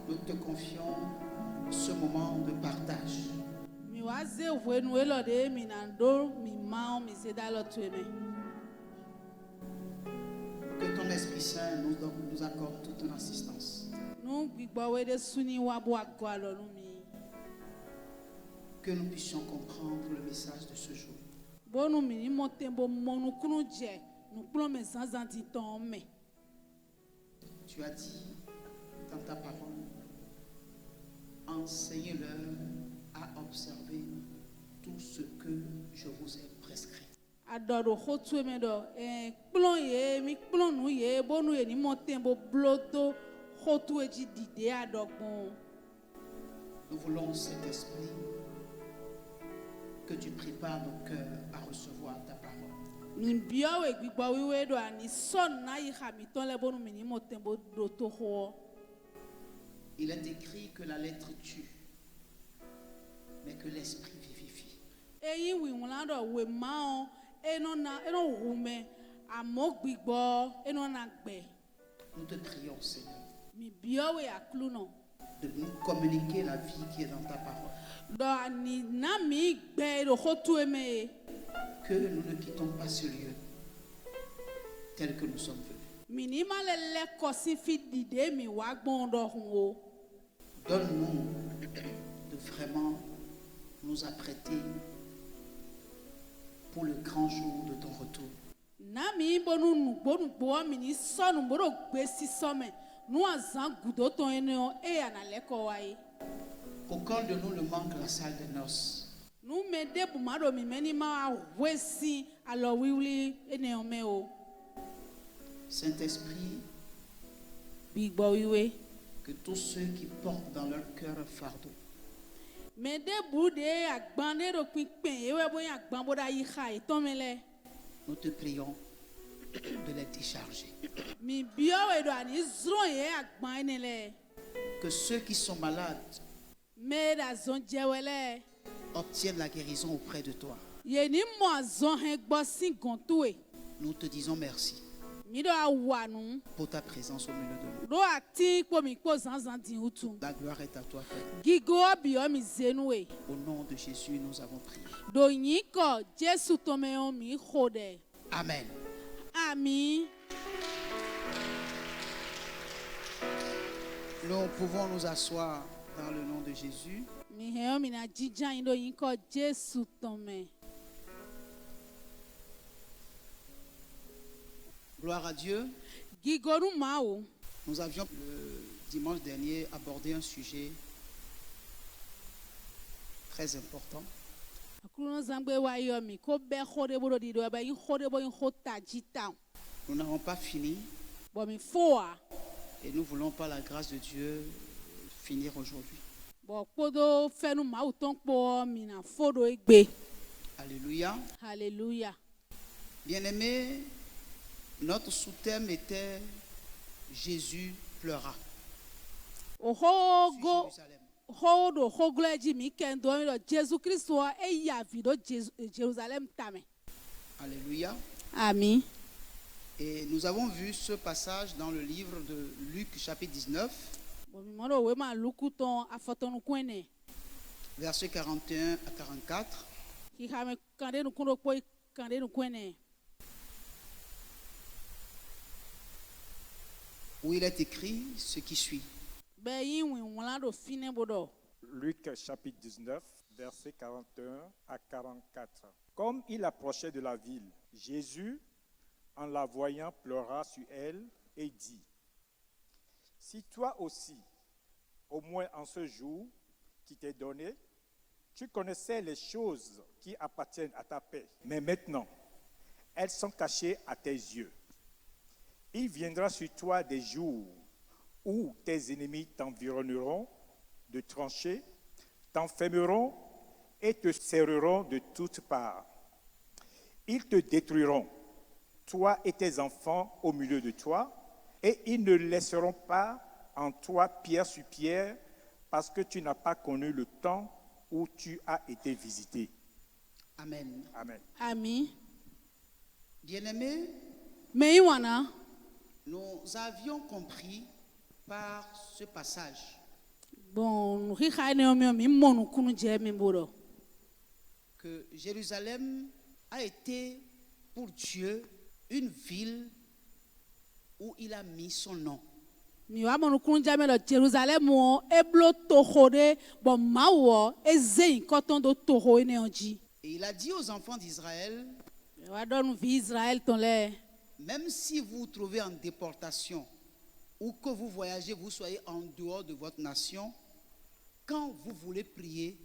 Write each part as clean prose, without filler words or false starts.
Nous te confions ce moment de partage. Que ton Esprit Saint nous accorde toute ton assistance. Que nous puissions comprendre le message de ce jour. Tu as dit dans ta parole, enseignez-leur à observer tout ce que je vous ai prescrit. Nous voulons cet esprit que tu prépares nos cœurs à recevoir ta parole. Il est écrit que la lettre tue, mais que l'esprit vivifie. Nous te prions, Seigneur, de nous communiquer la vie qui est dans ta parole. Que nous ne quittons pas ce lieu tel que nous sommes venus. Donne-nous de vraiment nous apprêter pour le grand jour de ton retour. Qu'aucun de nous ne manque la salle des noces. Saint-Esprit, que tous ceux qui portent dans leur cœur un fardeau nous te prions de les décharger. Que ceux qui sont malades obtiennent la guérison auprès de toi. Nous te disons merci pour ta présence au milieu de nous. La gloire est à toi, Père. Au nom de Jésus, nous avons prié. Amen. Nous pouvons nous asseoir dans le nom de Jésus. Gloire à Dieu. Nous avions le dimanche dernier abordé un sujet très important. Nous n'avons pas fini et nous voulons par la grâce de Dieu finir aujourd'hui. Alléluia. Alléluia. Bien-aimés, notre sous-thème était Jésus pleura. Alléluia. Amen. Et nous avons vu ce passage dans le livre de Luc chapitre 19, versets 41 à 44. Où il est écrit ce qui suit. Luc chapitre 19, versets 41 à 44. Comme il approchait de la ville, Jésus, en la voyant, pleura sur elle et dit: si toi aussi, au moins en ce jour qui t'est donné, tu connaissais les choses qui appartiennent à ta paix, mais maintenant, elles sont cachées à tes yeux. Il viendra sur toi des jours où tes ennemis t'environneront de tranchées, t'enfermeront et te serreront de toutes parts. Ils te détruiront, toi et tes enfants au milieu de toi, et ils ne laisseront pas en toi pierre sur pierre, parce que tu n'as pas connu le temps où tu as été visité. Amen. Amen. Amen. Bien-aimés, me wana Nous avions compris par ce passage bon riha ne mi mi monu kunu je mi boro que Jérusalem a été pour Dieu une ville où il a mis son nom. mi wa monu kunu je me lo Jerusalem o eblo tohore bon mawo ezein koton do toho ene onji Et il a dit aux enfants d'Israël, wa don vi Israël ton le même si vous vous trouvez en déportation ou que vous voyagez, vous soyez en dehors de votre nation, quand vous voulez prier,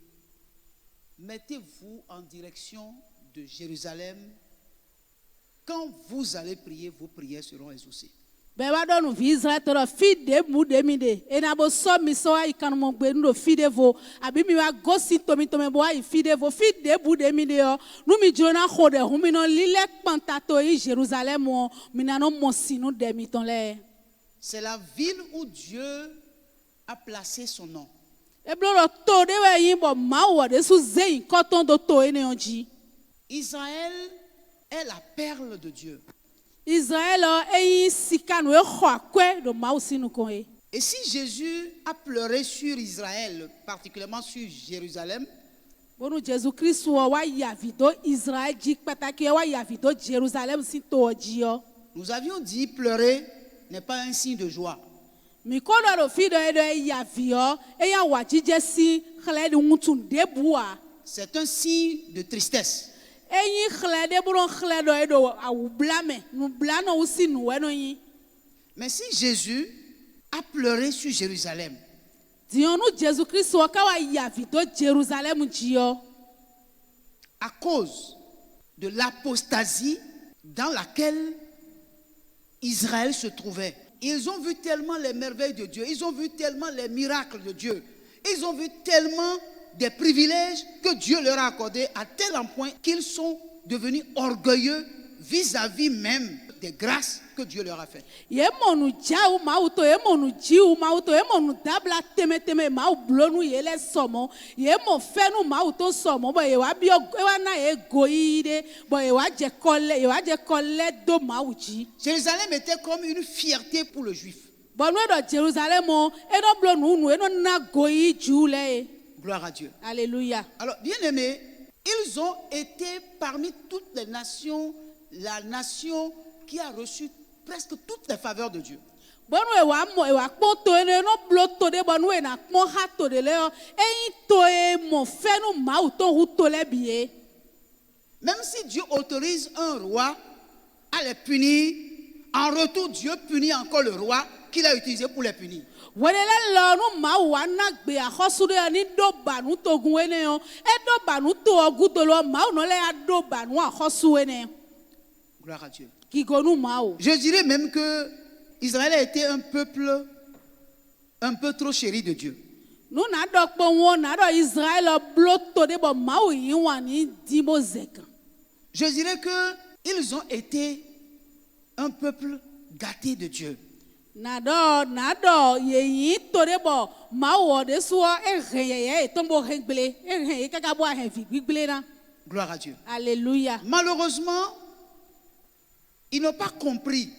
mettez-vous en direction de Jérusalem. Quand vous allez prier, vos prières seront exaucées. be wa don vi Israël to fide mu de mi de ena bo so mi so ai kan mo gbe ndo fide vo abi mi wa gosi to mi bo ai fide vo fide bu de mi de yo nu mi jona khode hu mi no lile pantato i Jerusalem o mi na no mo sinu de mi ton le C'est la ville où Dieu a placé son nom. eblo ro to de we yin bo ma wo de su zein koton do to ene onji Israël est la perle de Dieu. Israël e sikanu e khwa kwe do ma usinu ko e Et si Jésus a pleuré sur Israël, particulièrement sur Jérusalem, bonu Jesus Christ wa ya vido Israël ji pataki wa ya vido Jerusalem si to oji yo nous avions dit pleurer n'est pas un signe de joie. mi ko do fido e do ya vio e ya wa jije si khle de mutun de bua C'est un signe de tristesse. e yin khle de buron khle do e do awu blame nu blano usi nu we no yin Mais si Jésus a pleuré sur Jérusalem, dionu Jesus Christ wa ka wa ya vido Jerusalem ji yo à cause de l'apostasie dans laquelle Israël se trouvait, ils ont vu tellement les merveilles de Dieu, ils ont vu tellement les miracles de Dieu, ils ont vu tellement des privilèges que Dieu leur a accordés à tel point qu'ils sont devenus orgueilleux vis-à-vis même des grâces que Dieu leur a faites. ye monu jawu mauto ye monu jiwu mauto ye monu dabla teme mau blonu ye le somo ye mo fenu mauto somo bo ye wa bio e wa na ye goide bo ye wa je kolle do mauji Jérusalem était comme une fierté pour le juif. bo no do Jerusalem o e no blonu nu e no na goyi jule Gloire à Dieu. alléluia Alors, bien aimés, ils ont été parmi toutes les nations, la nation qui a reçu presque toutes les faveurs de Dieu. bonu e wa kpon to e no blo to de bonu e na kpon ha to de le e yin to e mo fenu mauto hu to le bie Même si Dieu autorise un roi à les punir, en retour, Dieu punit encore le roi qu'il a utilisé pour les punir. welele lɔnu mawu wa na gbe axɔsu de ni do banu togun ene o edo banu to ogudolo mawu no le ya do banu axɔsu ene Gloire à Dieu. kigonu mawu Je dirais même que Israël a été un peuple un peu trop chéri de Dieu. nu na dɔ kpɔ ŋu na dɔ Israël blo to de bɔ mawu yi wa ni di bo zekan Je dirais que ils ont été un peuple gâté de Dieu. na dɔ yeyi to de bɔ mawu wɔ de sɔ ehe yeye etombo he gble ehe kaka bɔ ahe vi gbigble na Gloire à Dieu. alléluia Malheureusement, ils n'ont pas compris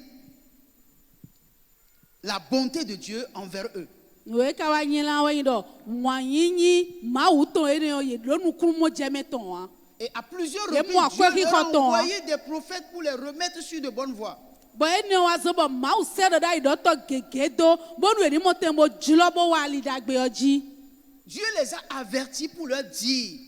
la bonté de Dieu envers eux. nuwe ka wa nyi la wa yi dɔ wanyinyi mawu to ene o ye do nukuru mo jɛmɛ tɔn wa. Et à plusieurs Et reprises, moi, quoi Dieu qu'il leur a fasse, hein. envoyé des prophètes pour les remettre sur de bonnes voies. Bo eni wa zo bo mawu se do da ido to gege do bo nu eni mo tembo julo bo wa li dagbe oji Dieu les a avertis pour leur dire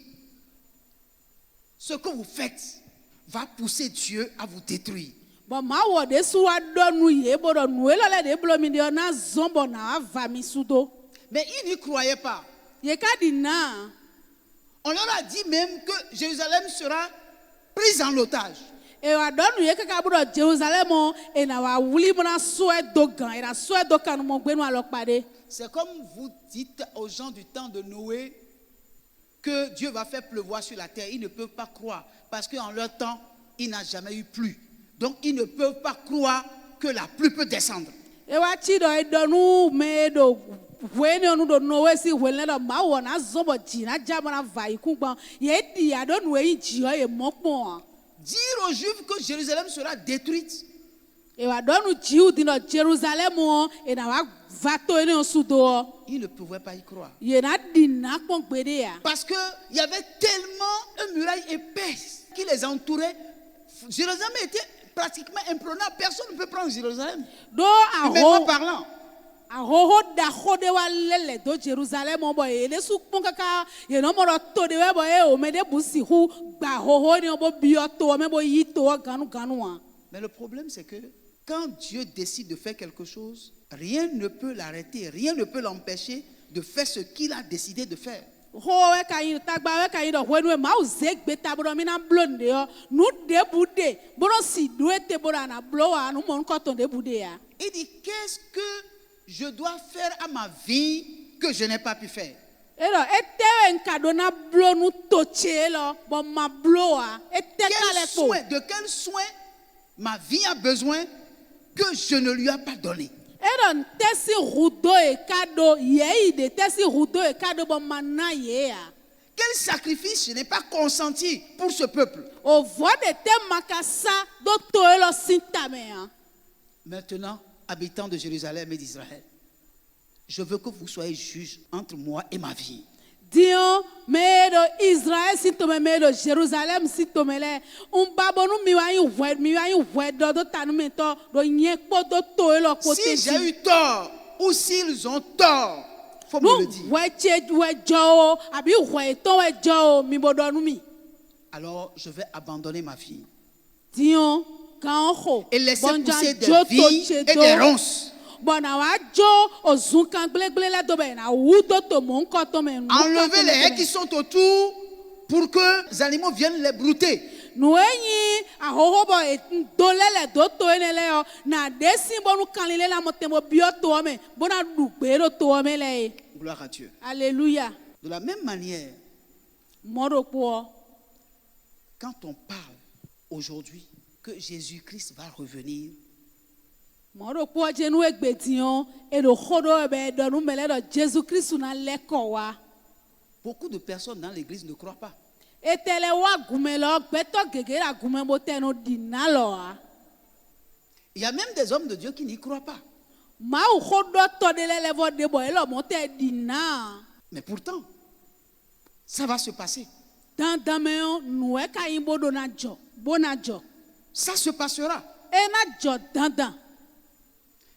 ce que vous faites va pousser Dieu à vous détruire. bo mawu de su wa do nu ye bo do nu elo le de blo mi de na zombo na va mi sudo Mais ils n'y croyaient pas. ye ka di na On leur a dit même que Jérusalem sera prise en otage. e wa do nu ye kaka bo do Jerusalem o e na wa wuli mo na so e do gan e na so e do kan mo gbe nu alo pade C'est comme vous dites aux gens du temps de Noé que Dieu va faire pleuvoir sur la terre. Ils ne peuvent pas croire parce qu'en leur temps, il n'a jamais eu plu. Donc, ils ne peuvent pas croire que la pluie peut descendre. e wa chi do e do nu me do wene onu do no we si wele do ma wo na zombo ji na ja mo na va iku gbon ye di ado nu e ji o e mo pon Dire aux Juifs que Jérusalem sera détruite e wa donu jiu di no Jerusalem o e na wa vato ene osudo Ils ne pouvaient pas y croire. ye na di na pon gbede ya Parce qu'il y avait tellement une muraille épaisse qui les entourait. Jérusalem était pratiquement imprenable. Personne ne peut prendre Jérusalem. do Humainement aho parlant. ahoho da khode wa lele do Jerusalem o bo e le su pon kaka ye no moro to de we bo e o me de busi hu gba hoho ni o bo bi o to me bo yi to ganu ganu wa. Mais le problème, c'est que quand Dieu décide de faire quelque chose, rien ne peut l'arrêter, rien ne peut l'empêcher de faire ce qu'il a décidé de faire. Howe kayi tagba we kayi do hwenu ma o zegbe tabro mi na blonde yo nu de bude boro si duete bora na blowa nu mon ko ton de bude ya. Il dit, qu'est-ce que je dois faire à ma vie que je n'ai pas pu faire? Ero etewe nkado na blo nu toche lo bo ma blowa ete kale ko. De quel soin ma vie a besoin que je ne lui ai pas donné? Ero ntesi rudo e kado ye ide tesi rudo e kado bo mana ye ya. Quel sacrifice je n'ai pas consenti pour ce peuple? O vode te makasa do toelo sintame ya. Maintenant, habitants de Jérusalem et d'Israël, je veux que vous soyez juges entre moi et ma vie. Dion medo Israel sintome medo Jerusalem sintomele babonu miwa yi do tanu mento do nyekpo do toelo côté. Si j'ai eu tort ou s'ils ont tort, faut me le dire. Alors je vais abandonner ma vie Dion et laisser pousser des vignes et des ronces. Enlever les haies qui sont autour pour que les animaux viennent les brouter. Gloire à Dieu. Alléluia. De la même manière, quand on parle aujourd'hui que Jésus-Christ va revenir, beaucoup de personnes dans l'église ne croient pas. Il y a même des hommes de Dieu qui n'y croient pas. Mais pourtant, ça va se passer. Ça se passera.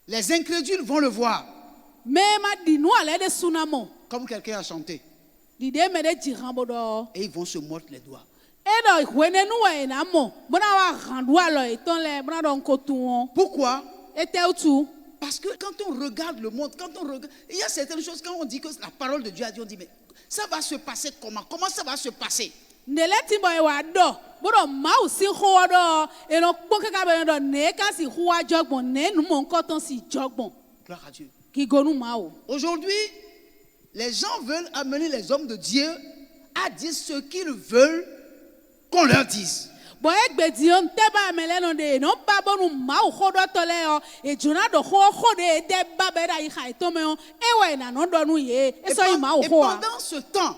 Les incrédules vont le voir. Comme quelqu'un a chanté. Et ils vont se mordre les doigts. Pourquoi? Parce que quand on regarde le monde, il y a certaines choses, quand on dit que la parole de Dieu a dit, on dit, mais ça va se passer comment? Comment ça va se passer? Gloire à Dieu. Aujourd'hui, les gens veulent amener les hommes de Dieu à dire ce qu'ils veulent qu'on leur dise. Et pendant ce temps,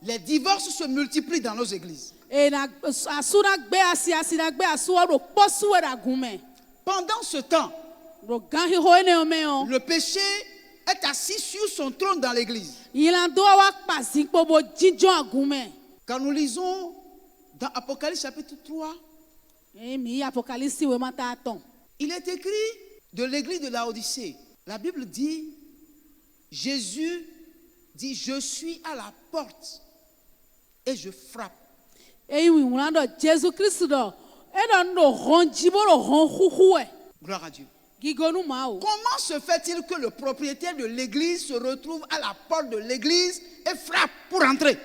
les divorces se multiplient dans nos églises. Pendant ce temps, le péché est assis sur son trône dans l'église. Quand nous lisons dans Apocalypse chapitre 3, il est écrit de l'église de Laodicée. La Bible dit, Jésus dit, je suis à la porte et je frappe. Gloire à Dieu. Comment se fait-il que le propriétaire de l'église se retrouve à la porte de l'église et frappe pour entrer?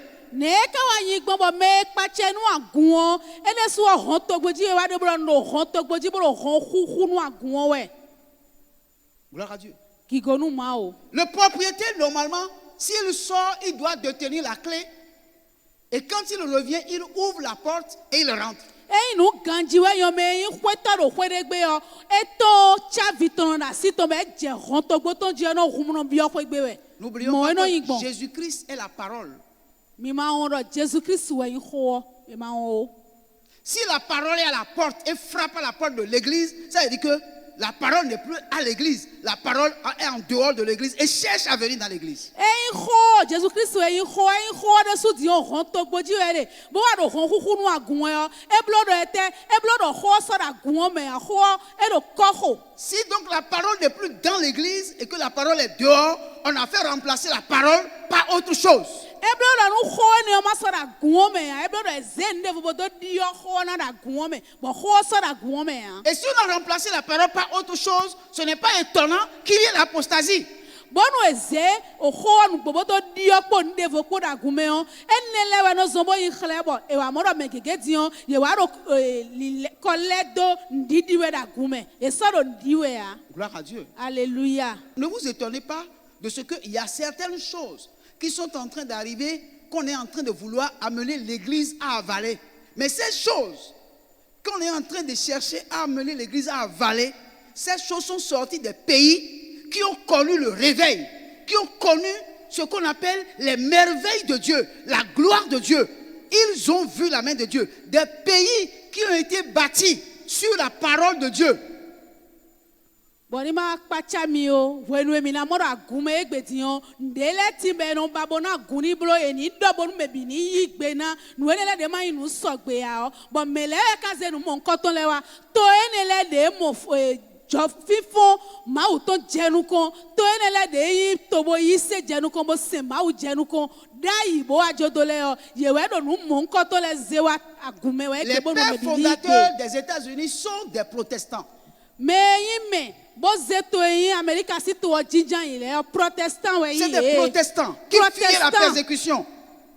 Gloire à Dieu. Le propriétaire, normalement, s'il sort, il doit détenir la clé. Et quand il revient, il ouvre la porte et il rentre. N'oublions pas que Jésus-Christ est la parole. Si la parole est à la porte et frappe à la porte de l'église, ça veut dire que la parole n'est plus à l'église. La parole est en dehors de l'église et cherche à venir dans l'église. eyin xɔ Jesu Kristu eyin xɔ ɖe su di o hɔn tɔgbo dzi yɛ de bo wa ɖo hɔn xuxu nu agun yɔ eblo ɖo ete eblo ɖo xɔ sɔ ɖe agun me xɔ eɖo kɔ xɔ. Si donc la parole n'est plus dans l'église et que la parole est dehors, on a fait remplacer la parole par autre chose. eblo ɖo nu xɔ ne ma sɔ ɖe agun me eblo ɖo eze nu ɖe vovodo di yɔ xɔ na ɖe agun me bɔn xɔ sɔ ɖe agun me ya. Et si on a remplacé la parole par autre chose, ce n'est pas étonnant qu'il y ait l'apostasie. bɔnu eze o xɔ nu gbogbodɔ di yɔ kpɔ nu ɖe vo kpɔ ɖe agun me yɔ ene lɛ wɛ no zɔnbɔ yi xlẽ bɔ ewa mɔ ɖɔ me gege di yɔ yewa ɖo kɔlɛ do ndidi wɛ ɖe agun me esɔ ɖo ndi wɛ ya. Gloire à Dieu. Alléluia. Ne vous étonnez pas de ce qu'il y a certaines choses qui sont en train d'arriver, qu'on est en train de vouloir amener l'église à avaler. Mais ces choses qu'on est en train de chercher à amener l'église à avaler, ces choses sont sorties des pays qui ont connu le réveil, qui ont connu ce qu'on appelle les merveilles de Dieu, la gloire de Dieu. Ils ont vu la main de Dieu. Des pays qui ont été bâtis sur la parole de Dieu. Boni ma kpacha mi o wenu emi na moro agume egbeti o ndele timbe no babo na guni blo eni dobo nu mebi ni yigbe na nu enele de ma inu sogbe ya o bo mele ka ze nu mo nkoton lewa to enele de mo jo fifo ma u to jenu kon to enele de yi tobo yi se jenu kon bo se ma u jenu kon dai bo ajodole o yewe do nu mo nkoton le zewa agume we Les egbe bo nu pères mebi ni fondateurs yigbe des États-Unis sont des protestants. me yi me bo zeto yin America si to jinjan yin le protestant we C'est yin des protestants qui fuyaient la Protestants. persécution.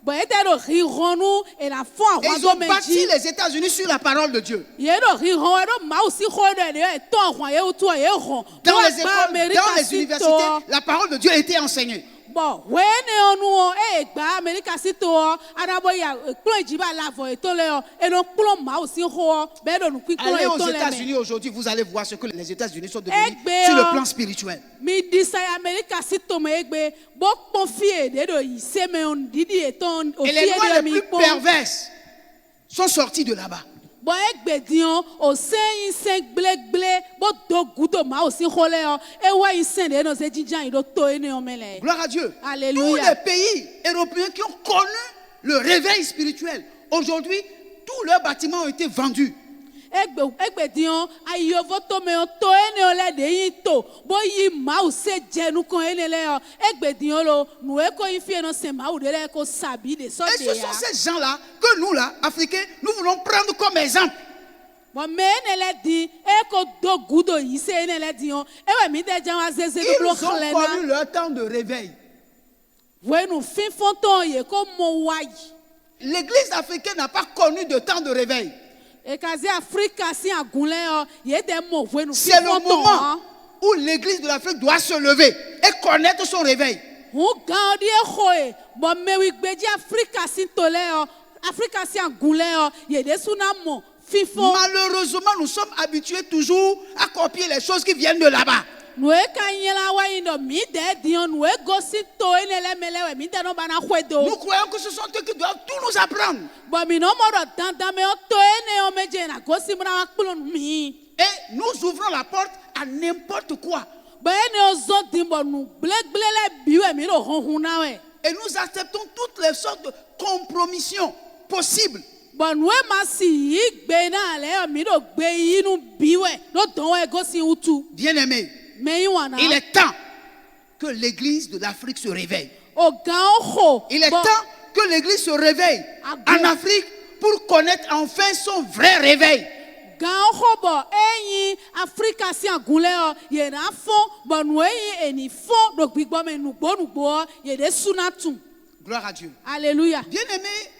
bo etero rironu e la fo Et àwọn ils ont do bâti meji les États-Unis sur la parole de Dieu. ye do riron e do ma o si ho de e to àwọn ye o to ye ron Dans les écoles, dans les universités, la parole de Dieu a été enseignée. bo we ne onu o e gba America si to arabo ya klo ejiba lavo e to le o e no klo ma o si ho be do nu klo Allez e aux to le me États-Unis aujourd'hui, vous allez voir ce que les États-Unis sont devenus Egbe, sur le oh. plan spirituel. mi disa America si to me egbe bo pon fie de do yi se me on didi e ton o Et fie les lois de les mi plus pon perverses sont sorties de là-bas. bo egbedion o sen gble bo do gudo ma o si hole o e wa isen de no se jijan do to ene o mele. Gloire à Dieu. Alléluia. Tous les pays européens qui ont connu le réveil spirituel, aujourd'hui, tous leurs bâtiments ont été vendus. Egbedion ayovo to me o to ene o le de yin to bo yi ma o se jenu kon ene le o egbedion lo nu e ko yin fie no se ma o de le ko sabi de so Et de ce ya. sont ces gens-là que nous, là, Africains, nous voulons prendre comme exemple. Bon me ene le di e ko do gudo yi se ene le di o e we mi de jan wa zeze Ils blo ont khlena. connu leur temps de réveil. Wenu fin fonton ye ko mo wayi. L'église africaine n'a pas connu de temps de réveil. Ekazi Afrika si agunle o ye de mo wenu C'est le moment où l'église de l'Afrique doit se lever et connaître son réveil. hu gan di e hoe bo mewi gbeji Afrika si tole o Afrika si agunle o ye de suna mo fifo Malheureusement, nous sommes habitués toujours à copier les choses qui viennent de là-bas. nu e ka yela wa yin do mi de di o nu e go si to enele melewe mi de no bana hwedo Nous croyons que ce sont eux qui doivent tout nous apprendre. bo mi no mo do dandan me o to ene o meje na go si mra wa kplo mi Et nous ouvrons la porte à n'importe quoi. bo ene o zo dimbo nu gble biwe mi do honhun na we. Et nous acceptons toutes les sortes de compromissions possibles. Bon, nous massi igbe na le mi do gbe inu biwe do don we go si utu Bien-aimés, me yiwana il est temps que l'église de l'Afrique se réveille. o gan ho Il est temps que l'église se réveille en Afrique pour connaître enfin son vrai réveil. gan ho bo eyin Africa si agunle o ye na fon bo nu eyin eni fon do gbigbo me nugbo ye de sunatun. Gloire à Dieu. Alléluia. Bien-aimés,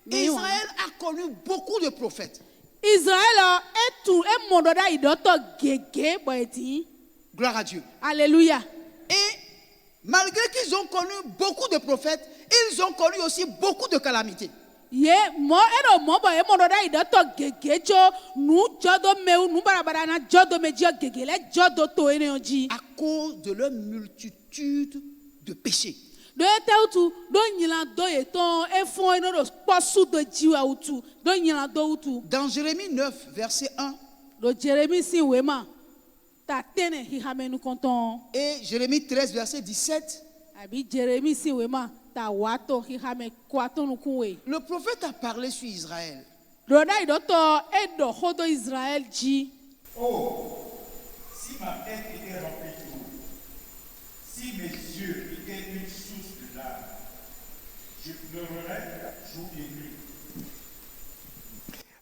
Mais Israël a connu beaucoup de prophètes. Israël etu e mondoda idoto gege bo eti. Gloire à Dieu. Alléluia. Et malgré qu'ils ont connu beaucoup de prophètes, ils ont connu aussi beaucoup de calamités. Ye mo ero mo bo e mondoda idoto gege jo nu jodo meu nu barabara na jodo meji gege le jodo to ene oji À cause de leur multitude de péchés. Do ete utu do nyila do eton efon eno do posu do jiwa utu do nyila do utu. Dans Jérémie 9, verset 1 Do Jérémie si wema ta tene hihamenu konton. et Jérémie 13, verset 17, Abi Jérémie si wema ta wato hihame kwaton kunwe. le prophète a parlé sur Israël. Do dai do to edo hodo Israël ji. Oh, si ma tête était remplie d'eau, si mes yeux étaient une source de larmes, je pleurerais jour et nuit.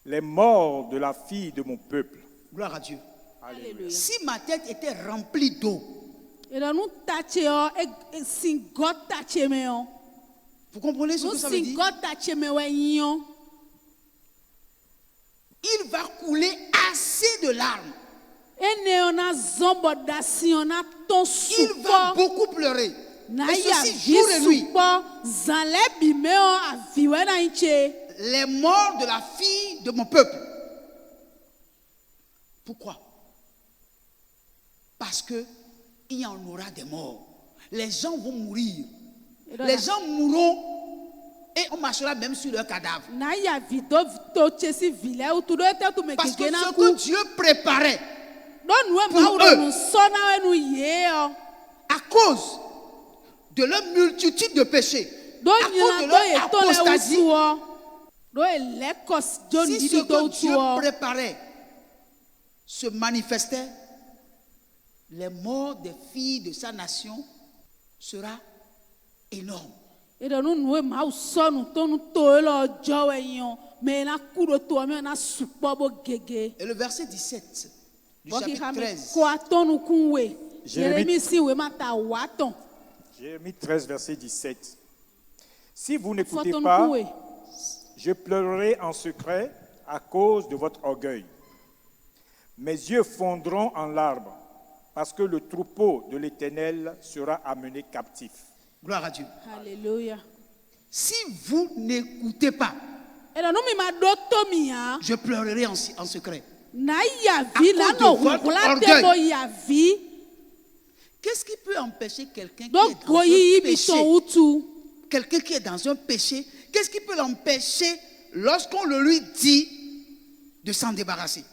Les morts de la fille de mon peuple. Gloire à Dieu. Alléluia. Si ma tête était remplie d'eau, Edo nu tache o sin God tache me o. vous comprenez ce Nu que ça veut sin dire? God tache me we yin. Il va couler assez de larmes. Ene ona zombo da si ona ton Il va supo. beaucoup pleurer. Na Et ya ceci jour et vi nuit. supo. Zanle bime o aviwe na inche. Les morts de la fille de mon peuple. Pourquoi? Parce que il y en aura des morts. Les gens vont mourir. Les gens mourront et on marchera même sur leur cadavre. Na ya vi do to chesi vile o tu do ete tu me Parce que keke na ce ku. que Dieu préparait Do nu e pour ma eux. uro nu sona we nu ye o. à cause de leur multitude de péchés, Do à cause nyina de do leur eto le apostasie, utu o. Do elekos John si didi ce do que utu Dieu o. préparait se manifestait, les morts des filles de sa nation sera énorme. Edo nu nu e ma uso nu to nu to lo jo we yin o. Me na ku do to me na supo bo gege. Et le verset 17 du Boki chapitre hame 13, kwa tonu kunwe. Jérémie- Jérémie si we ma ta waton. Jérémie 13, verset 17. Si vous n'écoutez Foton pas, kunwe. je pleurerai en secret à cause de votre orgueil. Mes yeux fondront en larmes parce que le troupeau de l'Éternel sera amené captif. gloire à Dieu. Alléluia. Si vous n'écoutez pas, Edo nu mi ma do to mi ha. je pleurerai en secret. Na ya vi À la cause no de votre hukula orgueil. debo ya vi. Qu'est-ce qui peut empêcher quelqu'un qui Do est dans goyi un ibi péché, ton utu. quelqu'un qui est dans un péché, qu'est-ce qui peut l'empêcher lorsqu'on le lui dit de s'en débarrasser?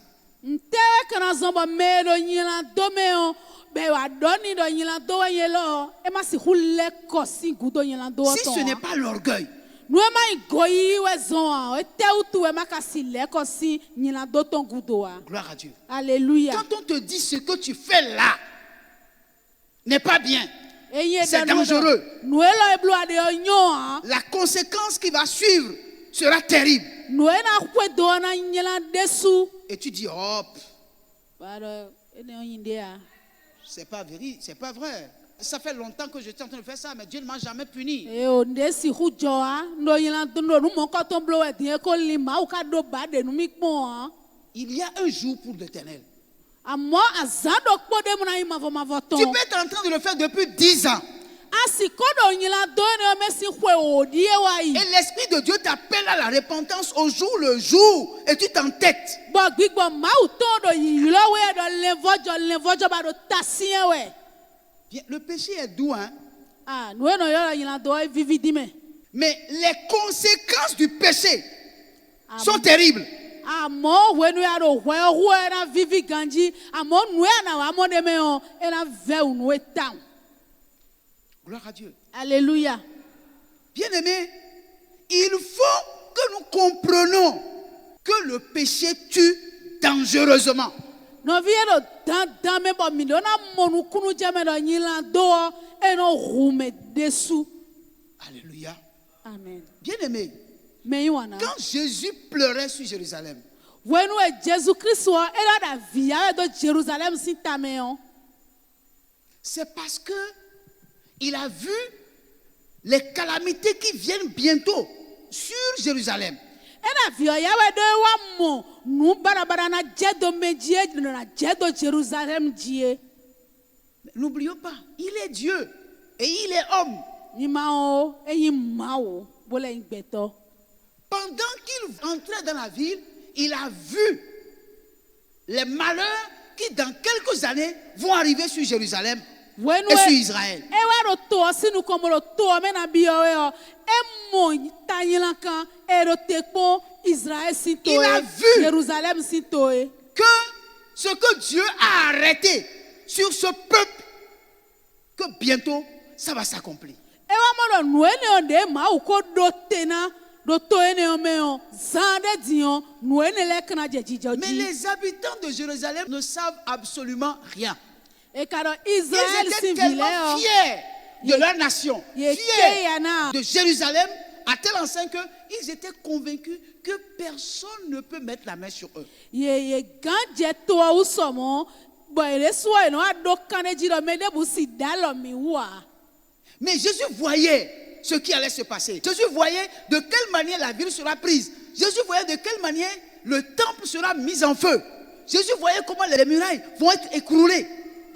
Ntewe kana zombo me do nyila do me o. Be wa doni do nyila do wa yelo. E ma si hule kosi gudo nyila do Si ce n'est pas l'orgueil, Nu e ma goyi we zon a. E te utu e ma kasi le kosi nyila do ton gudo a. gloire à Dieu. Alléluia. Quand on te dit ce que tu fais là n'est pas bien, Eye c'est da nu do. dangereux. Nu e lo e blu ade o nyo a. La conséquence qui va suivre sera terrible. Nu e na kwe do na nyila desu. Et tu dis, oh, Bado ene o yinde a. c'est pas vrai, c'est pas vrai. Ça fait longtemps que j'étais en train de faire ça, mais Dieu ne m'a jamais puni. E o ndesi hujo a. Ndo nyila do nu mo ko ton blo e din ko lima u ka do ba de nu mi pon a. Il y a un jour pour l'Éternel. Amo azado kpo de mu na ima vo ma vo ton. Tu peux être en train de le faire depuis 10 ans. Asi kodo nyila do ne me si hwe o die wa yi. Et l'Esprit de Dieu t'appelle à la repentance au jour le jour et tu t'entêtes. Bo gbigbo ma u ton do yi lo we do levojo ba do tasien we. Bien, le péché est doux, hein? Ah, nu e no yo nyila do e vividi me. Mais les conséquences du péché sont terribles. Amo we nu ya do hwe o na vivi ganji. Amo nu ya na wa mo de me o e na ve u nu e town. Gloire à Dieu. Alléluia. Bien-aimés, il faut que nous comprenions que le péché tue dangereusement. No viero dan me bo mi do na monu kunu jame do nyila do e no rume desu. Alléluia. Amen. Bien-aimés, Me yiwana. quand Jésus pleurait sur Jérusalem, Wenu e Jésus Christ wa e da via do Jérusalem si tameon. c'est parce que il a vu les calamités qui viennent bientôt sur Jérusalem. E da via ya we do wa mo nu bara na jedo mejie na jedo Jérusalem die. Mais n'oublions pas, il est Dieu et il est homme. Ni mao e yin mao bole ingbeto. Pendant qu'il entrait dans la ville, il a vu les malheurs qui dans quelques années vont arriver sur Jérusalem Wenu et sur Israël. ewa do to sinu komo do to me na bi o emo tanyilankan e do tekpo Israël sinto Il a vu Jérusalem sinto Que ce que Dieu a arrêté sur ce peuple, que bientôt ça va s'accomplir. ewa mo do nuene o de ma uko do tena do to ene o me o zande dion nuene le kana Mais jejijoji les habitants de Jérusalem ne savent absolument rien. e karo Ils Israël étaient sin tellement vile o fiers de leur nation, ye fiers keyana de Jérusalem, à tel enseigne qu'ils étaient convaincus que personne ne peut mettre la main sur eux. ye ganje to usomo bo ere so eno ado kaneji do me de bu si dalo mi wa. Mais Jésus voyait ce qui allait se passer. Jésus voyait de quelle manière la ville sera prise. Jésus voyait de quelle manière le temple sera mis en feu. Jésus voyait comment les murailles vont être écroulées.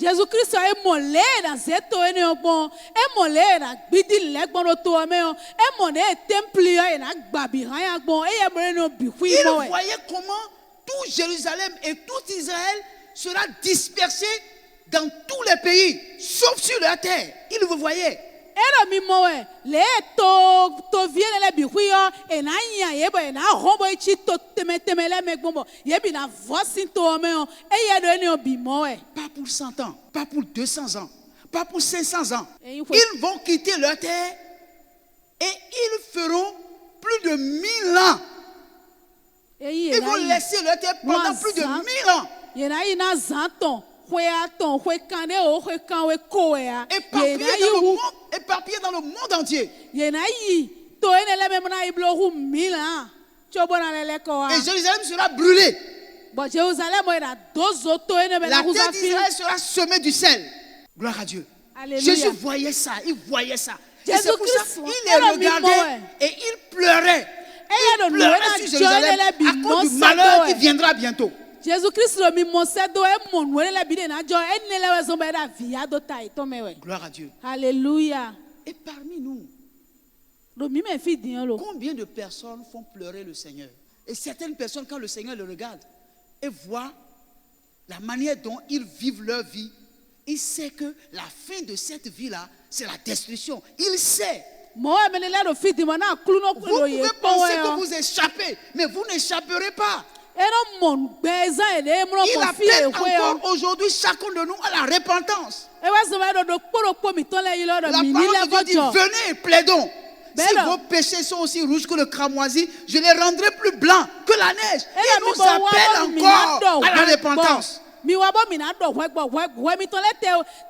Jésus Christ e mole na zeto ene ogbon e mole na gbidi legbon do to me o e mone temple yo na gbabi han ya gbon e ye bere no bi hui Il mo e voyait comment tout Jérusalem et tout Israël sera dispersé dans tous les pays, sauf sur la terre. Il le voyait. ero mi mo e le to viene le bi hui yo e na nya ye bo e na hombo e chi to teme le me gbon bo ye bi na voisin to me o e ye do ene o bi mo e Pas pour 100 ans, pas pour 200 ans, pas pour 500 ans. Et il faut- Ils vont quitter leur terre et ils feront plus de 1000 ans. e ye Ils na vont yi- laisser leur terre pendant Moi, plus de ça- 1000 ans. ye na yi na zanton hwe aton hwe kane o hwe kan we ko e a ye Éparpillés na yi dans le wu monde, éparpillés dans le monde entier. ye na yi to ene le me na iblo hu milan chobo na lele ko a Et Jérusalem sera brûlée. bo Jerusalem o na dozo to ene me La na hu terre zafi d'Israël sera semée du sel. Gloire à Dieu. Alléluia. Jésus voyait ça, il voyait ça. Et Jésus c'est pour ça Christ, qu'il elle a les mis moi, regardait et il pleurait. Elle a Il pleurait mis sur moi, Jérusalem elle a à mis cause du moi, malheur ça, qui viendra bientôt. Jésus Christ lo mi mo se do e mo nu le bi de na jo ene le we zo be da via do tai to me we Gloire à Dieu. Alléluia Et parmi nous, lo mi me fi dian lo combien de personnes font pleurer le Seigneur? Et certaines personnes, quand le Seigneur le regarde et voit la manière dont ils vivent leur vie, il sait que la fin de cette vie-là, c'est la destruction. Il sait. mo e me le do fi di mo na klu no Vous klu lo ye pouvez po penser we que o vous échappez, mais vous n'échapperez pas. e no mo gbeza e le mo Il ko fi appelle e hwe o encore aujourd'hui chacun de nous à la repentance. e we zo be do kporo po mi ton le yi lo do La mi ni parole le de Dieu dit, vojo venez et plaidons. Ben Si non. vos péchés sont aussi rouges que le cramoisi, je les rendrai plus blancs que la neige. e Il nous appelle encore à la repentance. mi wa bo mi na do hwe mi ton le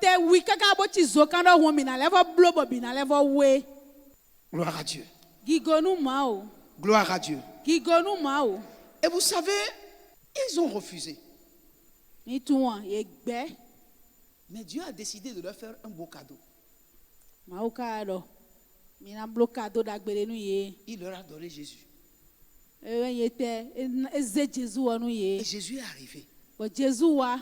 te wi kaka bo ti zo kan do ho mi na le vo blo bo bi na le vo we Gloire à Dieu. gigonu ma o Gloire à Dieu. gigonu ma o Et vous savez, ils ont refusé. ni tu wa ye gbe Mais Dieu a décidé de leur faire un beau cadeau. ma o ka do mi na blokado da gbere nu ye Il leur a donné Jésus. e ye te eze Jésus wa nu Et ye Jésus est arrivé, bo Jésus wa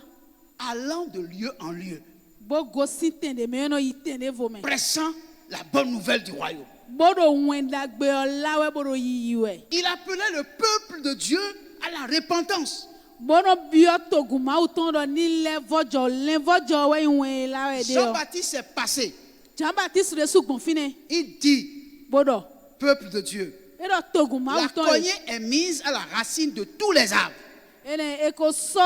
allant de lieu en lieu, bo go sitende me no yitende vo me prêchant la bonne nouvelle du royaume. bo do wen da gbe o lawe bo do yiyi we Il appelait le peuple de Dieu à la repentance. bo no bio togu ma o ton do ni le vojo we wen lawe de o Jean-Baptiste est passé. Jean Baptiste de sugbon fine Il dit, bo do peuple de Dieu, e do togu ma o la ton cognée est mise à la racine de tous les arbres. ene e ko so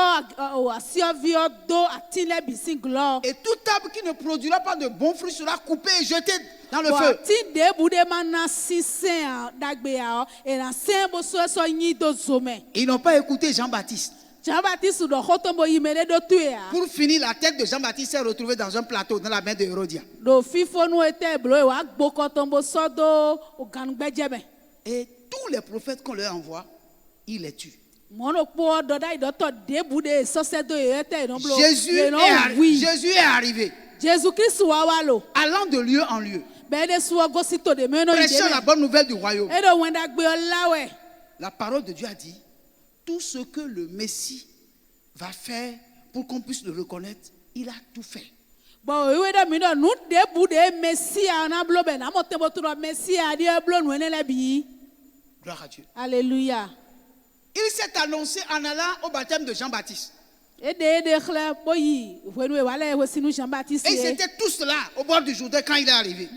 o asio vio do atile bisin glo Et tout arbre qui ne produira pas de bons fruits sera coupé et jeté dans le bo feu. ti de bude mana sisen dagbe ya o e na sen bo so yin do zome Ils n'ont pas écouté Jean-Baptiste. Jean Baptiste do hotombo yimele do tuya Pour finir, la tête de Jean-Baptiste s'est retrouvée dans un plateau dans la main de Hérodias. do fifo nu ete blo e wa gbokotombo so do o gangbejebe Et tous les prophètes qu'on leur envoie, ils les tuent. mono po do dai do to de bude so se do ete no blo Jésus est arrivé, Jésus Christ wa wa lo allant de lieu en lieu, be de so go sito de me no prêchant la ide bonne nouvelle du royaume. e do wen dagbe o lawe La parole de Dieu a dit, tout ce que le Messie va faire pour qu'on puisse le reconnaître, il a tout fait. bon we do mi do nu de bude Messia na blo be na mo te bo to Messia di blo nu ene le bi Gloire à Dieu. Alléluia Il s'est annoncé en allant au baptême de Jean-Baptiste. Et c'était tous là, au bord du Jourdain, quand il est arrivé.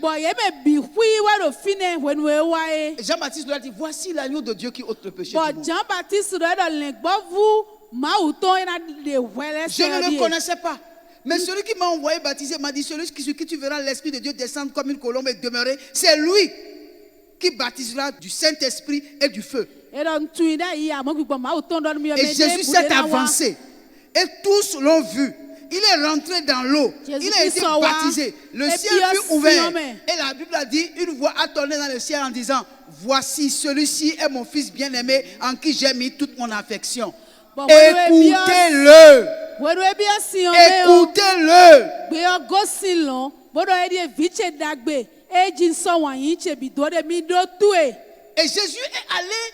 Et Jean-Baptiste leur a dit, voici l'agneau de Dieu qui ôte le péché du monde. Je ne le connaissais pas. Mais celui qui m'a envoyé baptiser m'a dit, celui sur qui tu verras l'Esprit de Dieu descendre comme une colombe et demeurer, c'est lui qui baptisera du Saint-Esprit et du feu. Et Jésus s'est avancé. Et tous l'ont vu. Il est rentré dans l'eau. Il a été baptisé. Le ciel fut ouvert. Et la Bible a dit, une voix a tonné dans le ciel en disant, voici, celui-ci est mon fils bien-aimé en qui j'ai mis toute mon affection. Écoutez-le. Écoutez-le. Et Jésus est allé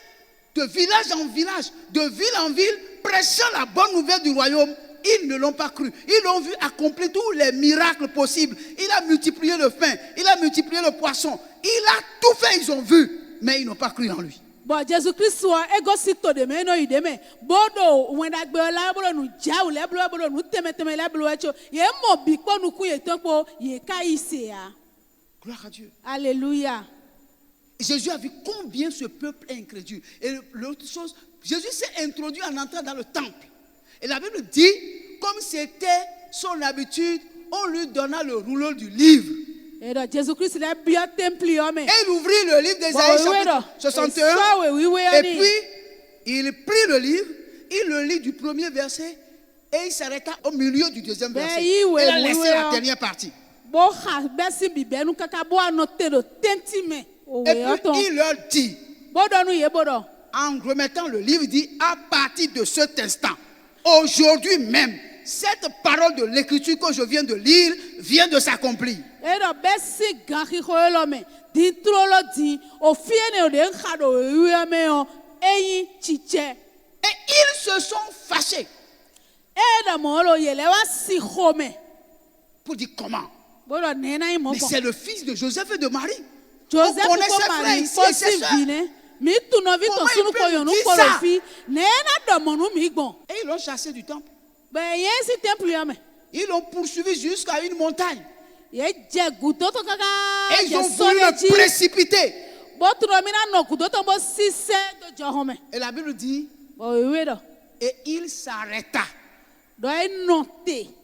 de village en village, de ville en ville, prêchant la bonne nouvelle du royaume. Ils ne l'ont pas cru. Ils l'ont vu accomplir tous les miracles possibles. Il a multiplié le pain, il a multiplié le poisson. Il a tout fait, ils ont vu, mais ils n'ont pas cru en lui. Bon, Jésus-Christ soit égocito de me no ideme. Bodo when agbe la bolo nu jawu le bolo nu teme la bolo echo. Ye mo bi ko nu ku ye tonpo ye ka isea. Gloire à Dieu. Alléluia. Jésus a vu combien ce peuple est incrédule. Et l'autre chose, Jésus s'est introduit en entrant dans le temple. Et la Bible dit, comme c'était son habitude, on lui donna le rouleau du livre. Et il ouvrit le livre d'Ésaïe chapitre 61. Et puis, il prit le livre, il le lit du premier verset et il s'arrêta au milieu du deuxième verset. Il a laissé la dernière partie. Et puis, il leur dit, en remettant le livre, il dit, à partir de cet instant, aujourd'hui même, cette parole de l'écriture que je viens de lire vient de s'accomplir. Et ils se sont fâchés. Pour dire comment? Mais c'est le fils de Joseph et de Marie. On connaît ses frères ici et ses sœurs. Comment il peut dire ça? Et ils l'ont chassé du temple. Ils l'ont poursuivi jusqu'à une montagne. Et ils ont voulu le précipiter. Et la Bible dit, et il s'arrêta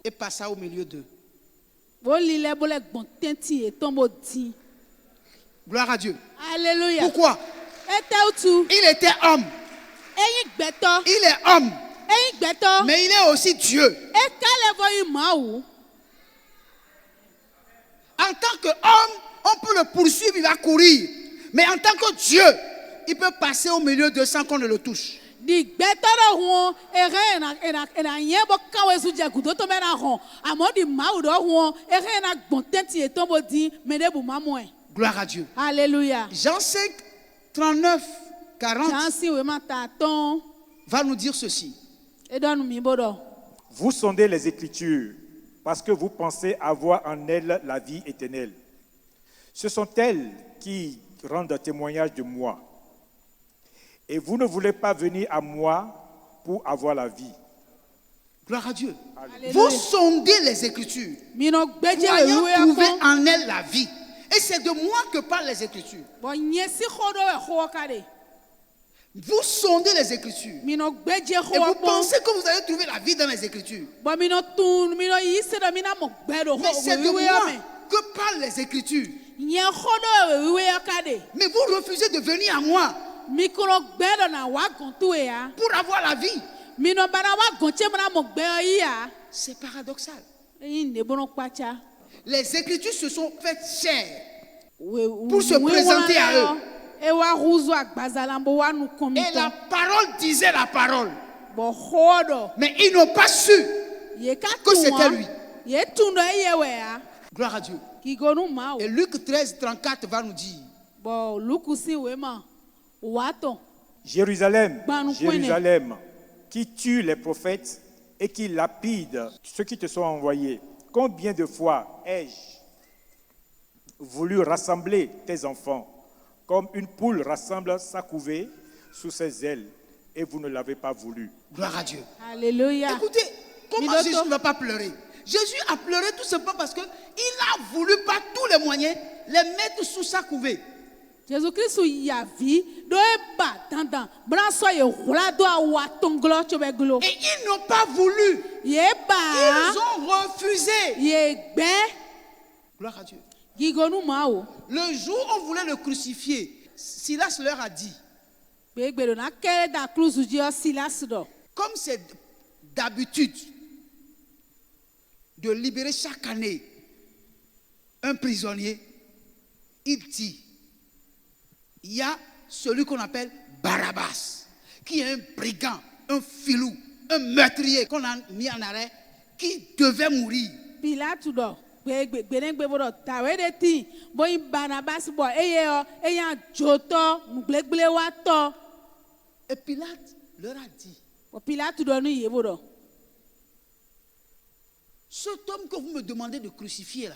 et passa au milieu d'eux. Gloire à Dieu. Alléluia. Pourquoi? Il était homme. Il est homme. Mais il est aussi Dieu. En tant qu'homme, on peut le poursuivre, il va courir. Mais en tant que Dieu, il peut passer au milieu de sans qu'on ne le touche. Gloire à Dieu. Alléluia. Jean 5, 39, 40 va nous dire ceci. Vous sondez les Écritures parce que vous pensez avoir en elles la vie éternelle. Ce sont elles qui rendent témoignage de moi. Et vous ne voulez pas venir à moi pour avoir la vie. Gloire à Dieu. Alléluia. Vous sondez les Écritures, croyant trouver en elles la vie. Et c'est de moi que parlent les Écritures. Vous sondez les Écritures. Et vous pensez que vous allez trouver la vie dans les Écritures. Mais c'est de moi que parlent les Écritures. Mais vous refusez de venir à moi pour avoir la vie. C'est paradoxal. Les Écritures se sont faites chères pour se présenter à eux. Et la parole disait la parole. Mais ils n'ont pas su que c'était lui. Gloire à Dieu. Et Luc 13, 34 va nous dire, Jérusalem, Jérusalem, qui tue les prophètes et qui lapide ceux qui te sont envoyés. Combien de fois ai-je voulu rassembler tes enfants comme une poule rassemble sa couvée sous ses ailes et vous ne l'avez pas voulu. Gloire à Dieu. Alléluia. Écoutez, Comment Midoto. Jésus ne va pas pleurer? Jésus a pleuré tout simplement parce qu'il a voulu par tous les moyens les mettre sous sa couvée. Jésus Christ yavi do eba dandan branso ye hula do awa tonglo chobeglo Et ils n'ont pas voulu. yeba Ils ont refusé. ye gbe Gloire à Dieu. gigonu mao Le jour où on voulait le crucifier, Silas leur a dit, begbedo na kere da cruise ji o Silas do comme c'est d'habitude de libérer chaque année un prisonnier, il dit, il y a celui qu'on appelle Barabbas, qui est un brigand, un filou, un meurtrier qu'on a mis en arrêt, qui devait mourir. Pilate do gbegbe bo do tawe de ti boy Barnabas bo eye o eya joto mugbegbele wa to Et Pilate leur a dit, o Pilate do nu yebo do cet homme que vous me demandez de crucifier là,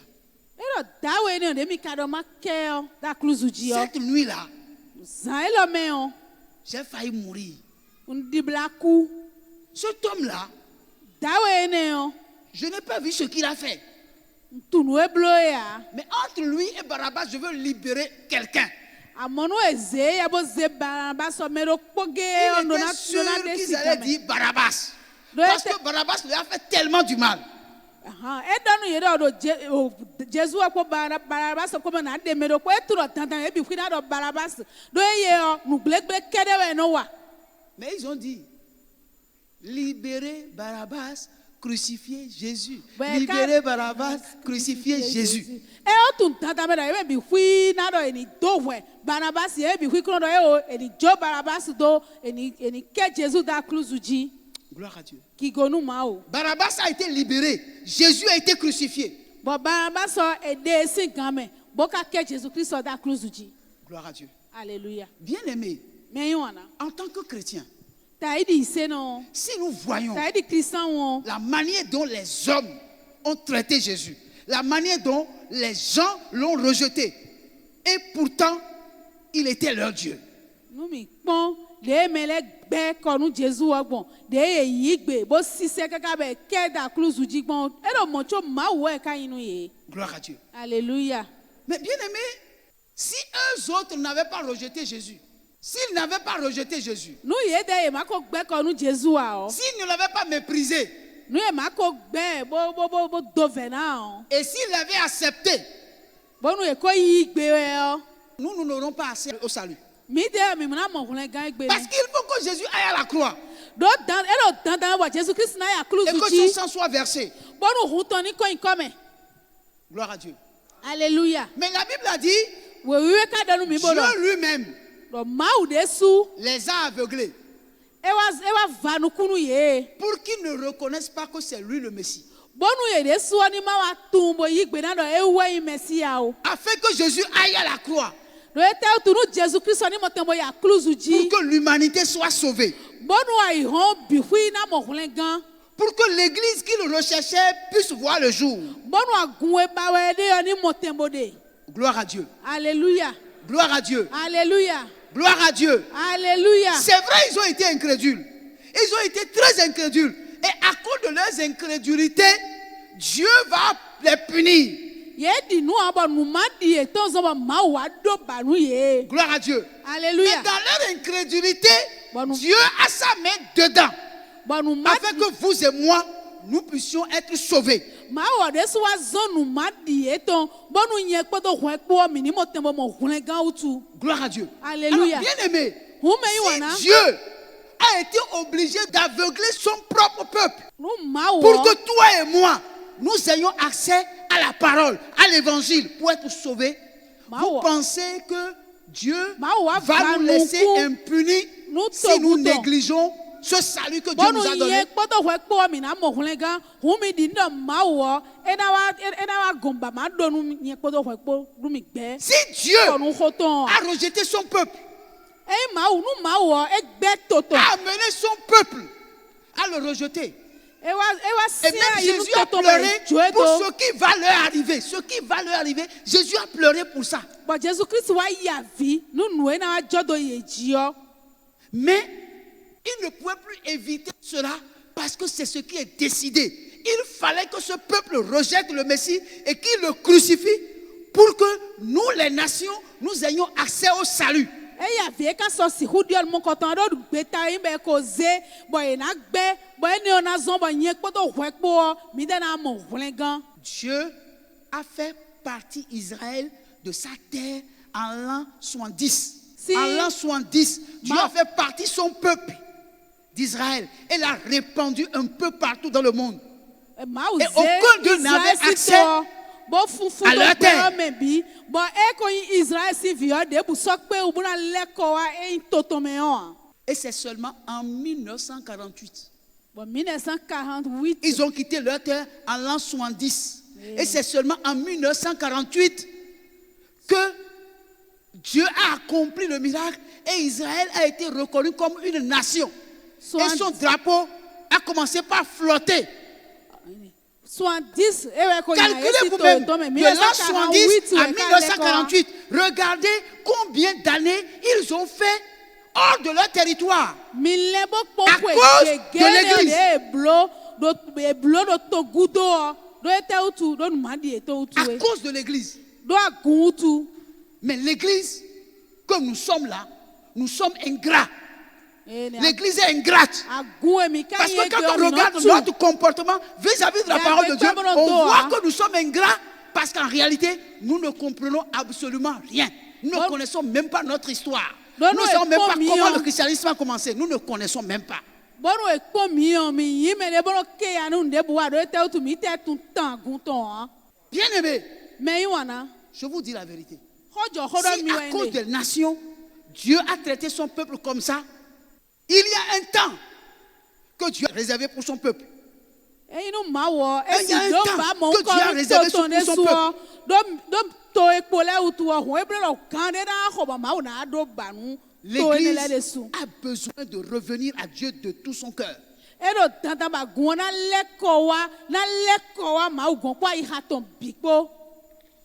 ero dawe ne de mi kado makeo da cruise ji o cette nuit-là, zan elo me o j'ai failli mourir. ndiblaku Cet homme-là, dawe ne o je n'ai pas vu ce qu'il a fait. tunu eblo ya Mais entre lui et Barabbas, je veux libérer quelqu'un. amono eze ya bo ze Barnabas o mero kpoge Il o était sûr de qu'ils allaient sikame dire Barabbas. Donc, Parce que Barabbas lui a fait tellement du mal. edonu yere do Jesu ko Barnabas ko na de mero ko eturo tantan e bi kwina do Barnabas do ye o nuglegbe kedewe no wa Mais ils ont dit, libérez Barabbas, crucifiez Jésus. Ouais, Libérez Barabbas, crucifiez Jésus. e o tun tantan me do e bi kwina do eni do we Barnabas e bi kwikro do e o eni jo Barnabas do eni ke Jesu da cruise ji Gloire à Dieu. kigonu ma o Barabbas a été libéré. Jésus a été crucifié. bo Barnabas o ede singame bo ka ke Jesu Christ da cruise ji Gloire à Dieu. Alléluia. Bien-aimés, Menywana. en tant que chrétiens, Taidi seno. si nous voyons Taidi Christian wo. la manière dont les hommes ont traité Jésus, la manière dont les gens l'ont rejeté, et pourtant, il était leur Dieu. Nou mi pon de mele gbe konu Jésus ogbon. De ye yigbe bo sise kaka be ke da cruise ji gbon. E do mocho ma wo e ka inu ye. Gloire à Dieu. Alléluia. Mais bien-aimés, si eux autres n'avaient pas rejeté Jésus, s'ils n'avaient pas rejeté Jésus, Nou ye de ye mako gbe konu Jésus a o. s'ils ne l'avaient pas méprisé, Nou ye mako gbe bo dovena o. et s'ils l'avaient accepté, Bo nou ye ko yigbe we o. nous n'aurons pas accès au salut. Mi de mi mna mo hulen gan gbe. Parce qu'il faut que Jésus aille à la croix Do dan e do dan wa Jésus Christ na ya et cruise que son ji. sang soit versé. Bo nou huton ni ko inkome. Gloire à Dieu. Alléluia. Mais la Bible a dit, Wewe ka danu mi bo do. Dieu lui-même Do mau de su. les a aveuglés Ewa vanukunu ye. pour qu'ils ne reconnaissent pas que c'est lui le Messie. Bonu ye de su ni ma wa tumbo yigbe na do ewe Mesia o. Afin que Jésus aille à la croix Do ete tunu Jésus Christ ni motembo ya cruise ji. pour que l'humanité soit sauvée. Bonu ai hon bi hui na mo hulen gan. Pour que l'église qu'il recherchait puisse voir le jour. Bonu agun e bawe de ni motembo de. Gloire à Dieu. Alléluia. Gloire à Dieu. Alléluia. Gloire à Dieu. Alléluia. C'est vrai, ils ont été incrédules. Ils ont été très incrédules. Et à cause de leurs incrédulités, Dieu va les punir. Ye di nu abo nu ma di e ton zo ma wa do banu ye. Gloire à Dieu. Mais Alléluia. dans leur incrédulité, Bon, nous- Dieu a sa main dedans. Bonu ma Afin que vous et moi, nous puissions être sauvés. ma wa de su wa zonu ma di e ton bonu nye kpoto hwe kpo mi ni motembo mo hulen gan utu. Gloire à Dieu. Alléluia. Alors, bien-aimés, Hume iwana. si Dieu a été obligé d'aveugler son propre peuple Nu ma wo. pour que toi et moi, nous ayons accès à la parole, à l'évangile, pour être sauvés, vous Mawa. pensez que Dieu Mawa va nous va laisser nous- impunis nous si nous toguto. négligeons ce salut que Dieu nous a Bonu donné? ye kpoto hwe kpo mi na mo hulen gan. Humi di ndo ma wo. Ena wa gomba ma do nu nye kpoto hwe kpo nu mi gbe. Si Dieu Konu hoton. a rejeté son peuple, E ma wo nu ma wo e gbe toto. a amené son peuple à le rejeter. Ewa Et si même a yi nu Jésus a toto pleuré be pour joedo. ce qui va leur arriver. Ce qui va leur arriver, Jésus a pleuré pour ça. But Jésus Christ wa yavi nu nu e na wa jodo ye ji o. Mais il ne pouvait plus éviter cela parce que c'est ce qui est décidé. Il fallait que ce peuple rejette le Messie et qu'il le crucifie pour que nous, les nations, nous ayons accès au salut. eya vie ka so si hudiol mo koton do gbeta yin be ko ze boy na gbe boy ni ona zon bo yin po to hwe po mi de na mo hwen gan. Dieu a fait partie Israël de sa terre en l'an 70. Si. En l'an 70, Dieu a fait partie son peuple d'Israël et l'a répandu un peu partout dans le monde. Et aucun d'eux n'avait accès à leur terre. Et c'est seulement en 1948. Ils ont quitté leur terre en l'an 70. Et c'est seulement en 1948 que Dieu a accompli le miracle et Israël a été reconnu comme une nation. Et son drapeau a commencé par flotter. Calculez vous-même, de l'an 70 à 1948, regardez combien d'années ils ont fait hors de leur territoire. À cause de l'église. À cause de l'église. Mais l'église, comme nous sommes là, nous sommes ingrats. L'église est ingrate. Parce que quand on regarde notre comportement vis-à-vis de la parole de Dieu, on voit que nous sommes ingrats parce qu'en réalité, nous ne comprenons absolument rien. Nous ne connaissons même pas notre histoire. Nous ne savons même pas comment le christianisme a commencé. Nous ne connaissons même pas. Bien-aimés, je vous dis la vérité. Si à cause des nations, Dieu a traité son peuple comme ça, il y a un temps que Dieu a réservé pour son peuple. Il y a un temps que Dieu a réservé pour son peuple. L'Église a besoin de revenir à Dieu de tout son cœur.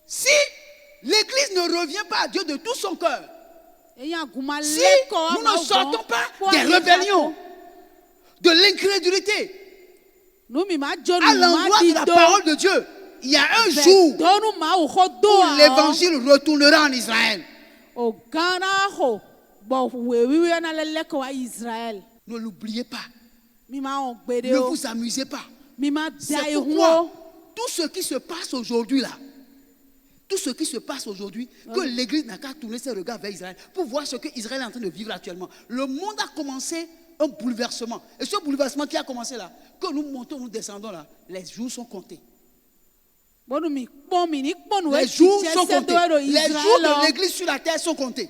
Si l'Église ne revient pas à Dieu de tout son cœur, si nous ne sortons pas des rébellions, de l'incrédulité, à l'endroit de la parole de Dieu, il y a un jour où l'évangile retournera en Israël. Ne l'oubliez pas. Ne vous amusez pas. C'est pourquoi tout ce qui se passe aujourd'hui là, tout ce qui se passe aujourd'hui, que l'Église n'a qu'à tourner ses regards vers Israël pour voir ce que Israël est en train de vivre actuellement. Le monde a commencé un bouleversement. Et ce bouleversement qui a commencé là, que nous montons, nous descendons là, les jours sont comptés. Les jours sont comptés. Les jours de l'Église sur la terre sont comptés.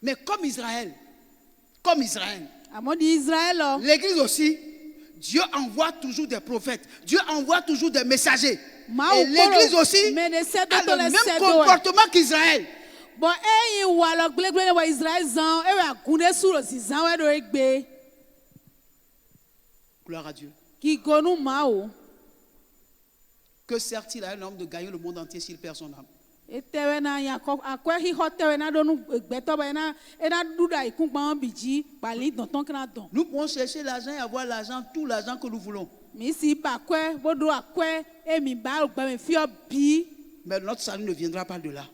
Mais comme Israël, l'Église aussi, Dieu envoie toujours des prophètes. Dieu envoie toujours des messagers. Et l'Église aussi a le même comportement qu'Israël. Gloire à Dieu. Que sert-il à un homme de gagner le monde entier s'il perd son âme? Nous pouvons chercher l'argent et avoir l'argent, tout l'argent que nous voulons. Mais notre salut ne viendra pas de là.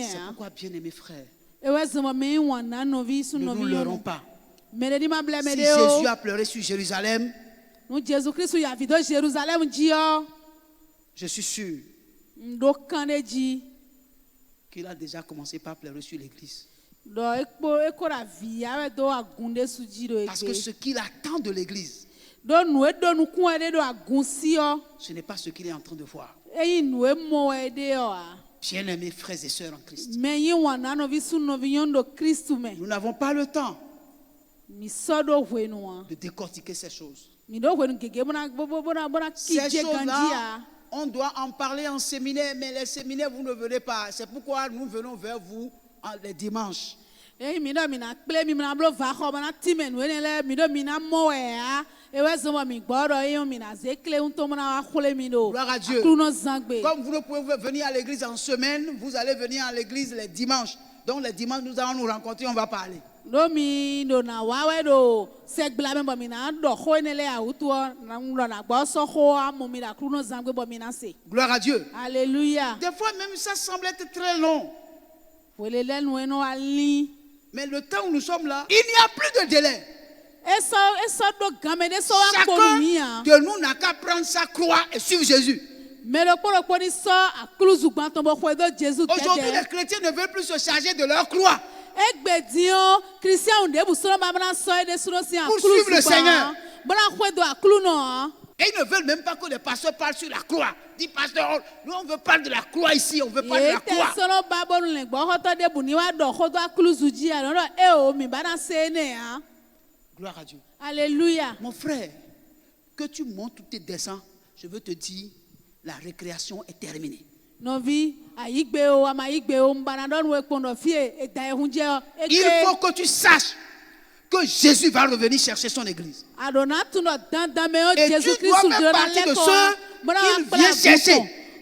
C'est pourquoi, bien aimés frères, ne nous leurrons pas. Si Jésus a pleuré sur Jérusalem, je suis sûr qu'il a déjà commencé par pleurer sur l'église. Parce que ce qu'il attend de l'église, ce n'est pas ce qu'il est en train de voir. Bien-aimés frères et sœurs en Christ, nous n'avons pas le temps de décortiquer ces choses. Ces choses-là, on doit en parler en séminaire, mais les séminaires, vous ne venez pas. C'est pourquoi nous venons vers vous les dimanches. Ei mi do mina kple mi na blo va xɔ mana ti me nu ele mi do mina mo ya. Ewe zoma mi gboro e mina zekle unto mana wa xole mi do. Gloire à Dieu. Akruno zangbe. Comme vous ne pouvez venir à l'église en semaine, vous allez venir à l'église les dimanches. Donc les dimanches, nous allons nous rencontrer, on va parler. Do mi do na wawe do segbla me bo mina do xo enele auto na nglo na gbo so xo amu mi da akruno zangbe bo mina se. Gloire à Dieu. Alléluia. Des fois même ça semble être très long. Welele nu eno ali. Mais le temps où nous sommes là, il n'y a plus de délai. Eso do game de so wa Chacun ko mi a. de nous n'a qu'à prendre sa croix et suivre Jésus. Mais le poro ni so akluzu gban ton bo xo do Jésus Aujourd'hui, tete. les chrétiens ne veulent plus se charger de leur croix. Egbedio Christian de bu so ba bana so de so si Pour suivre le Seigneur. Bana xo do akluno. Et ils ne veulent même pas que les pasteurs parlent sur la croix. Dis pasteur, nous on veut parler de la croix ici, on veut parler de la croix. Ete solo babonu le gbo hoto de bu ni wa do xo do akluzu ji a no e o mi bana se ne a. Gloire à Dieu. Alléluia. Mon frère, que tu montes ou tu descends, je veux te dire, la récréation est terminée. Novi ayigbe o amayigbe o mbana don we pondo fie e da ehunje o Il faut que tu saches que Jésus va revenir chercher son église. Adona tuno dandame o Et Jésus tu dois Christ faire de partie de leko ceux qu'il vient chercher.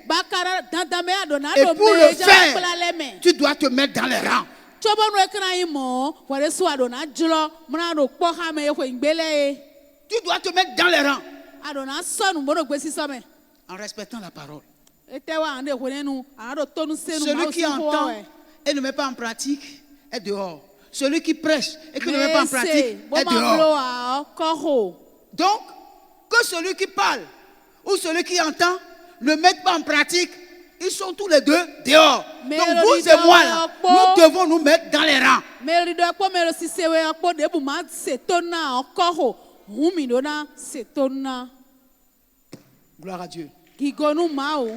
Bakara dandame adona Et do pour le faire, leme tu dois te mettre dans les rangs. chobonu ekra imo wore su adona jlo mna do kpo ha me ko ngbele Tu dois te mettre dans les rangs adona sonu bono gbesi some en respectant la parole. etewa ande honenu anado tonu senu Celui qui entend et ne met pas en pratique est dehors. Celui qui prêche et qui ne met pas en pratique est dehors. Donc, que celui qui parle ou celui qui entend ne mette pas en pratique, ils sont tous les deux dehors. Mais Donc le vous et leader moi, là, Okpo. nous devons nous mettre dans les rangs. Meri do akpo mero sisewe akpo de bu ma setona okoho humi do na setona Gloire à Dieu. gigonu mao.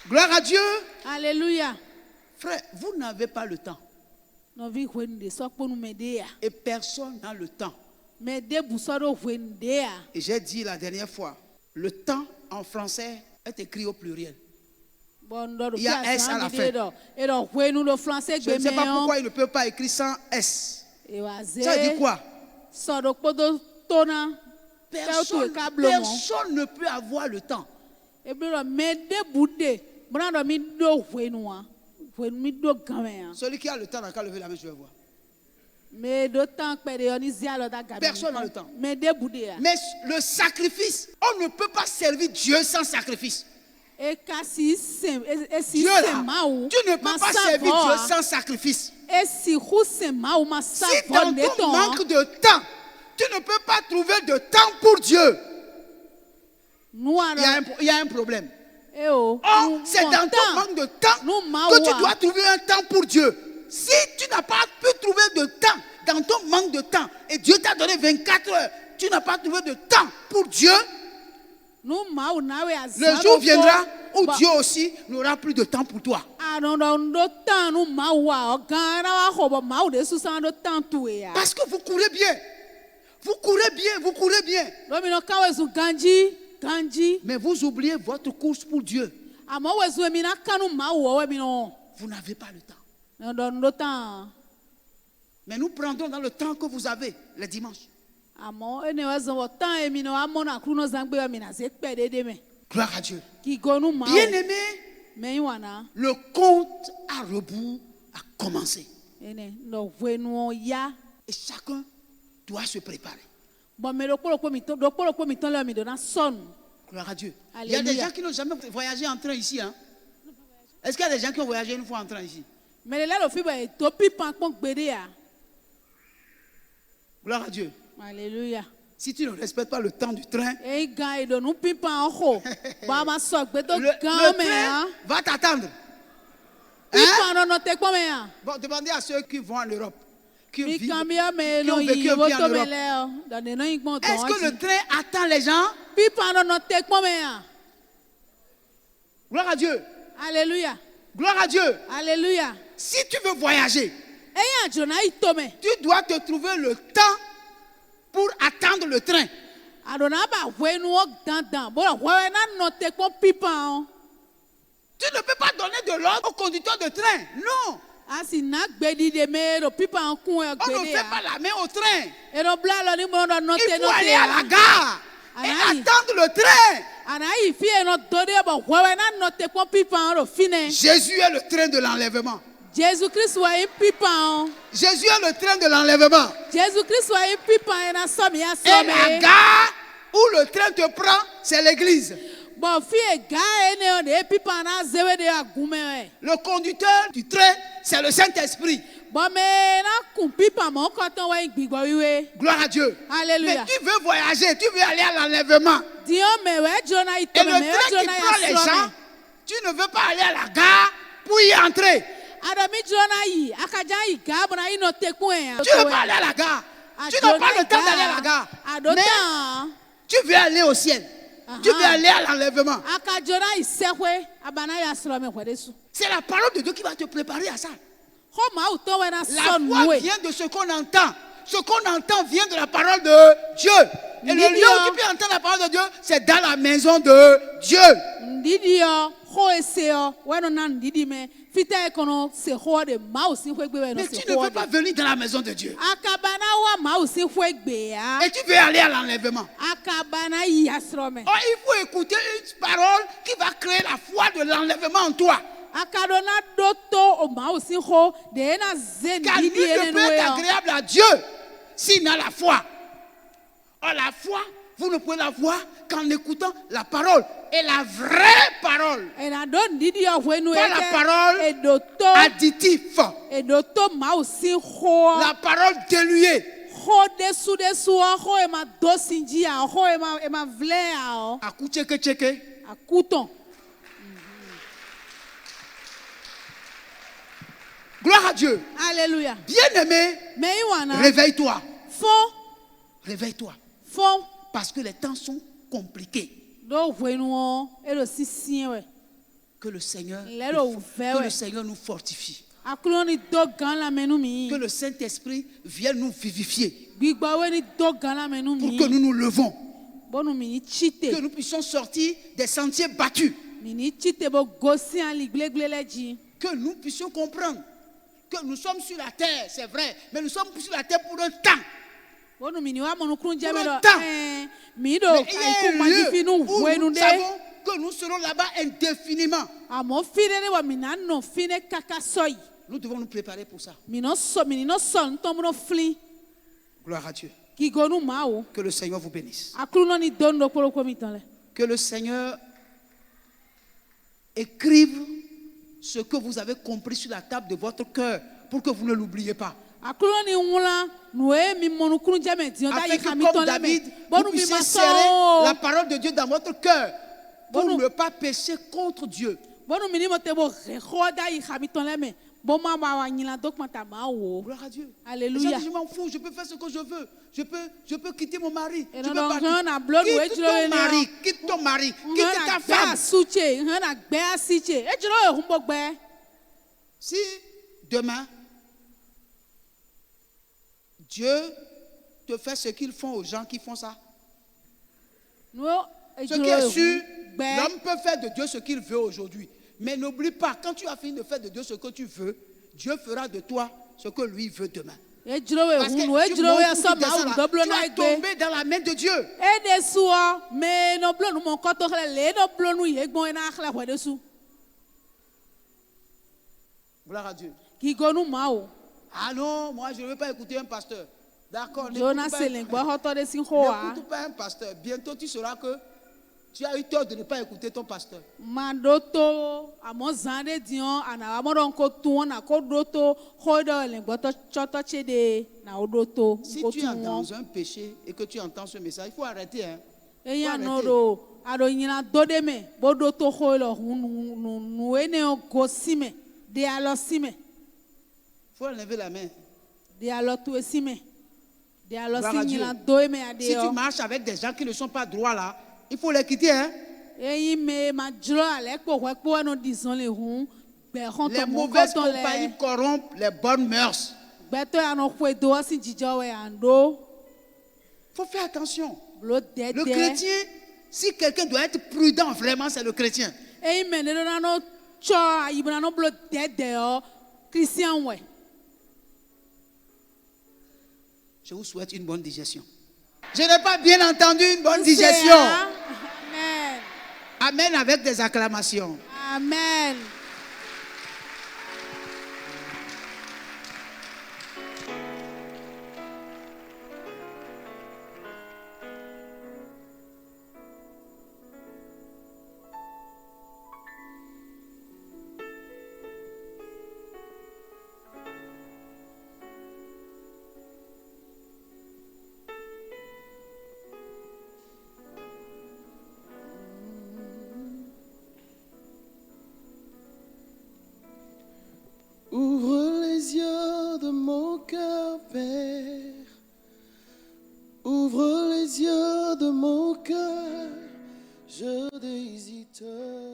Gloire à Dieu. Alléluia. Frère, vous n'avez pas le temps. Novi wende sokpo nu medea. Et personne n'a le temps. Mede busoro wendea. Et j'ai dit la dernière fois, le temps en français est écrit au pluriel. Bondo do Il y a S à la fin. Et do wenu do français Je ne sais pas pourquoi il ne peut pas écrire sans S. Ça dit quoi? Sodo podo tona. Personne ne peut avoir le temps. Ebiro mede bude. Brando mi do wenua. Wenu mi do gamea. Celui qui a le temps n'a qu'à lever la main, je vais voir. Mais d'autant que Personne n'a le temps. Mais le sacrifice, on ne peut pas servir Dieu sans sacrifice. Dieu là, tu ne peux pas servir Dieu sans sacrifice. Si dans ton manque de temps, tu ne peux pas trouver de temps pour Dieu, il y a un problème. Or, c'est dans ton manque de temps que tu dois trouver un temps pour Dieu. Si tu n'as pas pu trouver de temps dans ton manque de temps et Dieu t'a donné 24 heures, tu n'as pas trouvé de temps pour Dieu, le jour viendra où Dieu aussi n'aura plus de temps pour toi. Parce que vous courez bien. Vous courez bien, vous courez bien. Mais vous oubliez votre course pour Dieu. Vous n'avez pas le temps. Mais nous prendrons dans le temps que vous avez, les dimanches. Gloire à Dieu. Bien-aimé, le compte à rebours a commencé. Et chacun doit se préparer. Gloire à Dieu. Il y a des gens qui n'ont jamais voyagé en train ici. Hein? Est-ce qu'il y a des gens qui ont voyagé une fois en train ici? Gloire à Dieu. Alléluia. Si tu ne respectes pas le temps du train, le train va t'attendre. Hein? Bon, demandez à ceux qui vont en Europe, qui ont vécu un peu en Europe. Est-ce que le train attend les gens? Gloire à Dieu. Alléluia. Gloire à Dieu. Alléluia. Si tu veux voyager, tu dois te trouver le temps pour attendre le train. Tu ne peux pas donner de l'ordre au conducteur de train. Non. asi na gbedi de me ro pipa nkun e On ne gbedi fait pas ya la main au train. e ro bla lo ni mo ro note Il faut note aller à la ya gare et Aïe. attendre le train. ana yi fi e no do de bo wewe na note pon pipa ro fine Jésus est le train de l'enlèvement. Jesus Christ wa e pipa on Jésus est le train de l'enlèvement. Jesus Christ wa e pipa e na so mi ya Et so la me gare où le train te prend, c'est l'église. bo fi e ga e ne o de pipa na zewe de agume e Le conducteur du train, c'est le Saint-Esprit. bo me na kun pipa mo ko ton wa gbigbo wiwe Gloire à Dieu. Alléluia. Mais tu veux voyager, tu veux aller à l'enlèvement. dio me we jona Et ito le me me train qui jona prend les ya so gens, me tu ne veux pas aller à la gare pour y entrer. Adami jona yi akaja yi ga bona yi no tekun e Tu ne veux pas aller à la gare. Tu n'as pas le temps d'aller à la gare. Mais adota tu veux aller au ciel. Tu veux aller à l'enlèvement. akajona yi sekwe abana ya so me kwedesu C'est la parole de Dieu qui va te préparer à ça. ho ma uto we na La so foi nuwe vient de ce qu'on entend. Ce qu'on entend vient de la parole de Dieu. Et le lieu où tu peux entendre la parole de Dieu, c'est dans la maison de Dieu. ndidi yo ho ese yo we no na ndidi me fita e kono se ho de ma usi hwe gbe we no Mais se tu ne ho veux pas venir dans la maison de Dieu. akabana wa ma usi hwe gbe ya Et tu veux aller à l'enlèvement. akabana yi asro me Oh, il faut écouter une parole qui va créer la foi de l'enlèvement en toi. akadona doto o ma usi ho de na zen Car nul ndidi ene ne peut nuwe être yo agréable à Dieu s'il n'a la foi. Or, la foi, vous ne pouvez la voir qu'en écoutant la parole. Et la vraie parole, ena do ndidi yo hwe nu pas la parole edoto additif, edoto ma usi ho la parole dénuée. ho desu o ho e ma dosinji ya ho e ma vle ya o Akoucheke cheke. akuton Gloire à Dieu. Alléluia. Bien-aimé, Mais iwana réveille-toi. fond Réveille-toi. fond Parce que les temps sont compliqués. do hwenuo elo sisien we Que le Seigneur, Lelo ouvert, que ouais. le Seigneur nous fortifie. akulo ni do gan la menu mi Que le Saint-Esprit vienne nous vivifier. gbigba we ni do gan la menu Pour mi que nous nous levons. bonu mi ni Que chite nous puissions sortir des sentiers battus. mi ni chite bo gosi an li glegble leji Que nous puissions comprendre que nous sommes sur la terre, c'est vrai, mais nous sommes sur la terre pour un temps. bonu mi ni wa monu krun jeme Pour do un temps. mi do Mais il y a ai ku un maji fi nu lieu où hwenu nous de savons que nous serons là-bas indéfiniment. amo fine ne wa mi na no fine kaka soyi Nous devons nous préparer pour ça. mi no so ntomo no fli Gloire à Dieu. ki gonu ma o Que le Seigneur vous bénisse. akulo no ni do ndo kporo ko mi tan le Que le Seigneur écrive ce que vous avez compris sur la table de votre cœur pour que vous ne l'oubliez pas. akulo ni wula nue mi monu krun jeme ti on da Afin yi que kami comme ton le me David, vous bonu mi puissiez ma serrer la so parole de Dieu dans votre cœur pour Bon, ne pas pécher contre Dieu. bonu mi ni mo te bo ho da yi kami ton le me bo ma ma wa nyila do kpata ma wo Gloire à Dieu. Alléluia. Les gens disent, je m'en fous, je peux faire ce que je veux. Je peux quitter mon mari. Et Je non, peux non, partir. non, on a bloqué, ouais, Quitte tu l'as ton dit, mari, non. quitte ton mari, quitte ta ngana femme. gbe suche ngana gbe asiche e jiro e humbo gbe Si demain, Dieu te fait ce qu'ils font aux gens qui font ça, no e ce jiro qui est e sûr, gbe l'homme peut faire de Dieu ce qu'il veut aujourd'hui. Mais n'oublie pas, quand tu as fini de faire de Dieu ce que tu veux, Dieu fera de toi ce que lui veut demain. e jiro e Parce que hunu e tu jiro e montes, so tu ma descends wu là, do blo tu na vas gbe tomber dans la main de Dieu. e de su o me no blo nu mo ko to kle le no blo nu ye gbon na khle hwe de su Gloire à Dieu. ki gonu ma o Ah non, moi je ne veux pas écouter un pasteur. D'accord, jona n'écoute selen gbo ho to de sin ho a n'écoute pas un pasteur. Bientôt tu sauras que tu as eu tort de ne pas écouter ton pasteur. ma do to amo zan de dion ana wa mo don ko tun na ko do to ho do le gbo to choto chede na o do to Si ko tu es tun won dans un péché et que tu entends ce message, il faut arrêter. Hein. eya Faut no arrêter. do ado nyina do de me bo do to ho lo nu ene o go sime de alo sime Il faut enlever la main. de alo tu sime de alo Gloire si à Dieu. nyina do me ade Si tu o marches avec des gens qui ne sont pas droits là, il faut les quitter. Hein. eyi me ma jro ale po hwe po no dison le hun gbe hon Les to mo ko mauvaises to compagnies le corrompent les bonnes mœurs. gbe to ya no hwe do si jijo we ando Il faut faire attention. blo Le dede chrétien, si quelqu'un doit être prudent, vraiment, c'est le chrétien. eyi me ne do na no tsɔ ayibona no blo dɛdɛ yɔ christian wɛ. Je vous souhaite une bonne digestion. Je n'ai pas bien entendu une bonne digestion. Amen. Amen avec des acclamations. Amen. Ouvre les yeux de mon cœur, Père. Ouvre les yeux de mon cœur. Je désire te